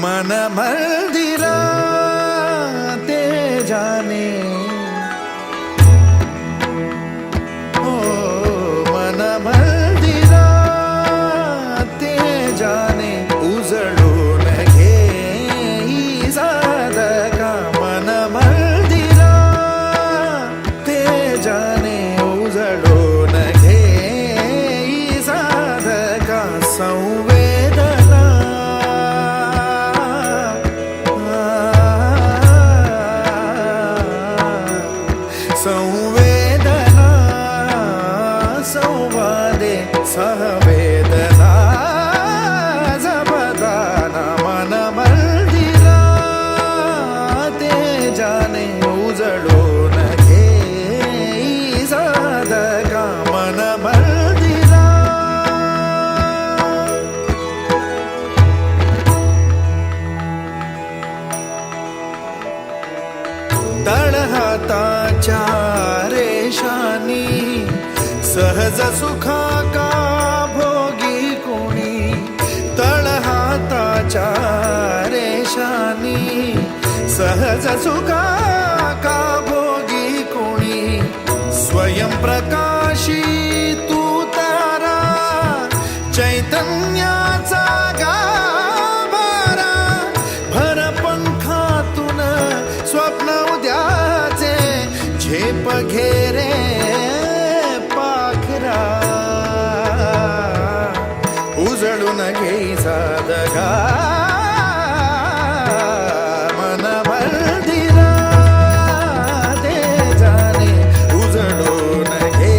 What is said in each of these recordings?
मन मंदिरा ते जाने ओ मन मंदिरा ते जाने उजळून घे साधका मन मंदिरा ते जाने उजळून घे साधका संवेदना संवेदना संवादे सहवेदना जपदाना मन मंदिरा ते जाने उजळून घे साधका मन मंदिरा तळहाताच्या रेषानी सहज सुखा का भोगी कोणी तळहाताच्या रेषानी सहज सुखा का भोगी कोणी स्वयं प्रकाशी तू तारा चैतन्याचा गाभारा भर पंखातून स्वप्न उद्याचे झेप घेरे पाखरा उजळून घे साधका मन मंदिरा ते जाने उजळून घे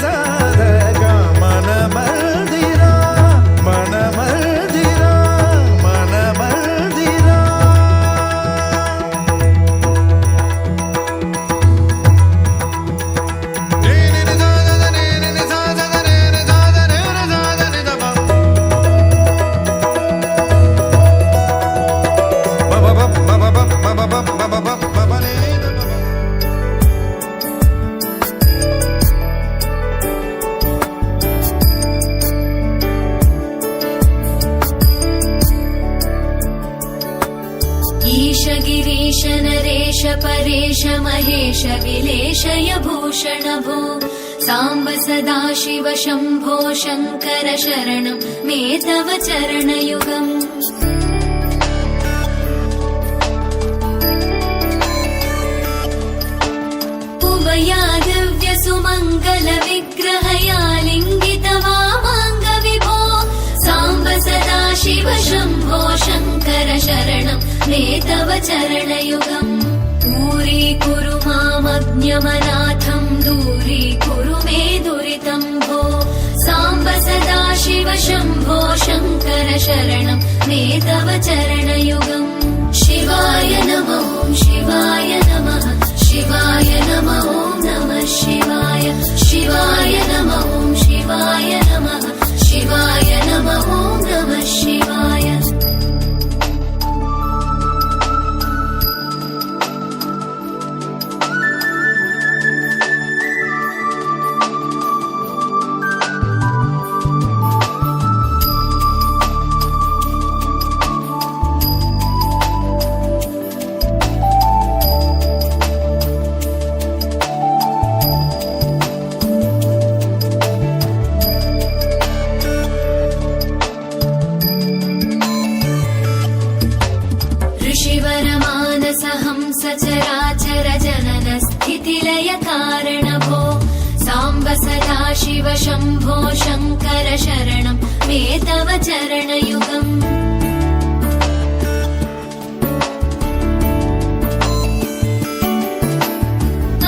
साधका मन मंदिरा मन मंदिरा मन मंदिरा ईश गिरीश नरेश परेश महेश विलेशय भूषण भो सांब सदा शिव शंभो शंकर शरणं मे तव चरणयुगम् उमया दिव्य सुमंगल विग्रहया लिंगित वामांग विभो सांब सदा शिव शंभो शंकर शरणं मे तव चरणयुगम् दूरीकुरु मामज्ञमनाथं दूरीकुरु मे दुरितं भो सांब सदा शिव शंभो शंकर शरणं मे तव चरणयुगम् शिवाय नमः शिवाय नमः शिवाय नमः नमः शिवाय शिवाय नमः शिवाय नमः शिवाय नमः नमः शिवाय सचराचर जनन स्थितिलय कारण भो सांब सदा शिव शंभो शंकर शरणं मे तव चरणयुगम्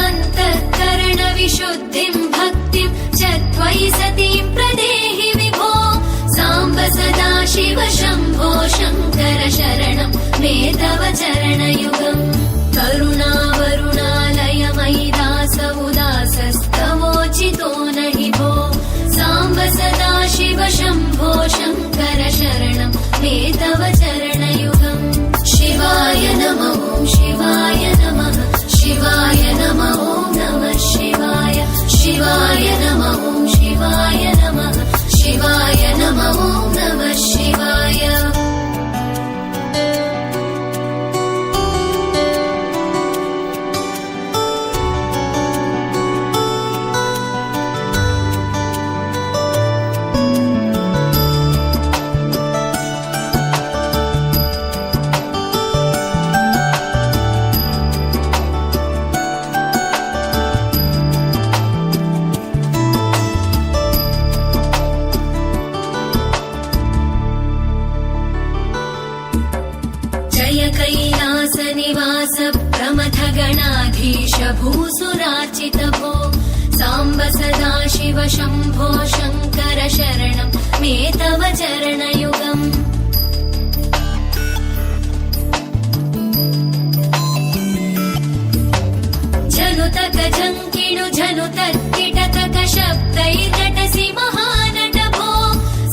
अंतःकरण विशुद्धिं भक्तिं च त्वयि सतीं प्रदेहि विभो सांब सदा शिव शंभो शंकर शरणं मे तव चरणयुगम् करुणा वरुणालय मयि दास उदासस्त नमः ॐ शिवाय नमः शिवाय नमः ॐ नमः शिवाय शिवाय नमः ॐ शिवाय नमः शिवाय नमः ॐ नमः शिवाय जय कैलासनिवास प्रमथगणाधीश भूसुरार्चित भो साम्ब सदा शिव शम्भो शङ्कर शरणं मे तव चरणयुगम् जनुतक झङ्किणु जनुतत्किटतक शब्दैर्नटसि महानट भो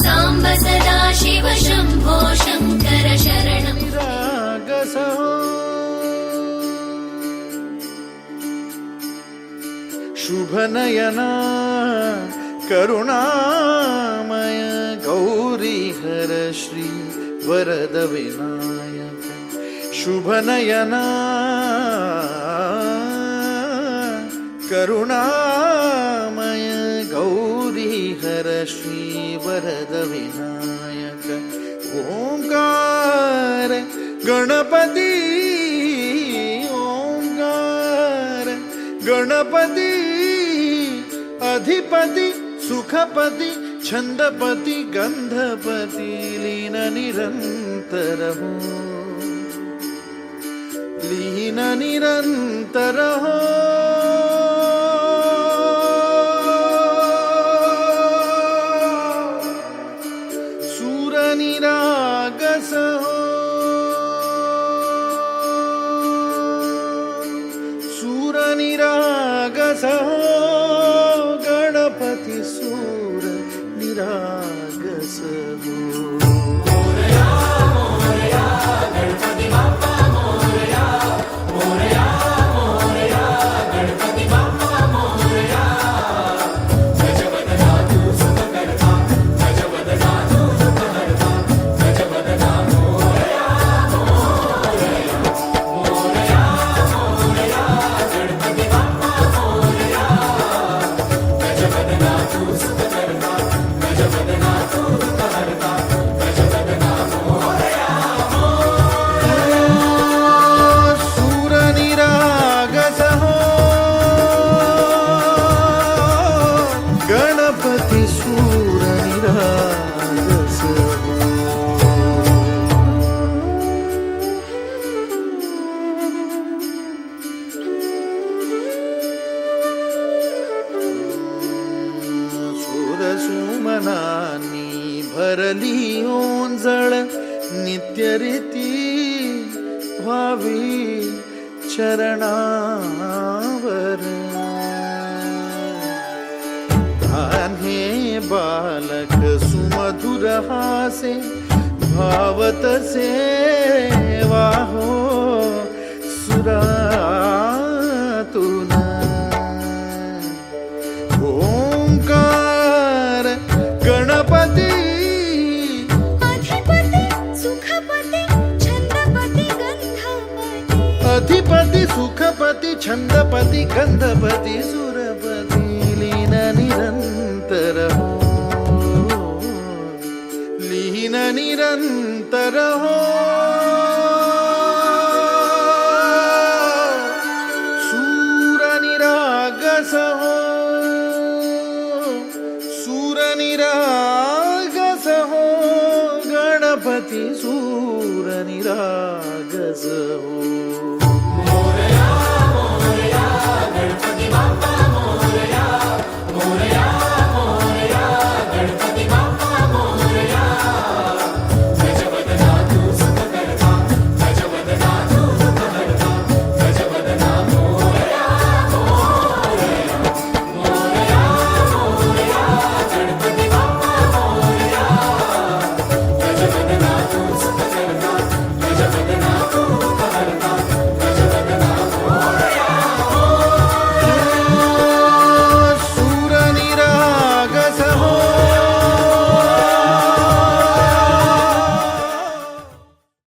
साम्ब सदा शिव शम्भो शङ्कर शरणम् रागसहो शुभनयना करुणामय गौरीहर श्री वरद विनायक शुभनयना करुणामय गौरीहर श्री वरद विनायक ओंकार गणपती ओंकार गणपती अधिपति सुखपति छंदपति गंधपति लीन निरंतर हो लीन निरंतर हो सूर निरागस हो सूर निरागस हो गणपति सूर निरागस हो सूर निरागस हो गणपति सूर निरागस हो सुमनानी भरली ओंजळ नित्यरीती व्हावी चरणावर धान्हे बालक सुमधुर हासे भावतसे वाहो सुरातून ओंकार गणपती अधिपति सुखपति छंदपति गंधपति सुरपति लीन निरंतर हो लीन निरंतर हो सूर निरागस हो सूर निरागस हो गणपति सूर निरागस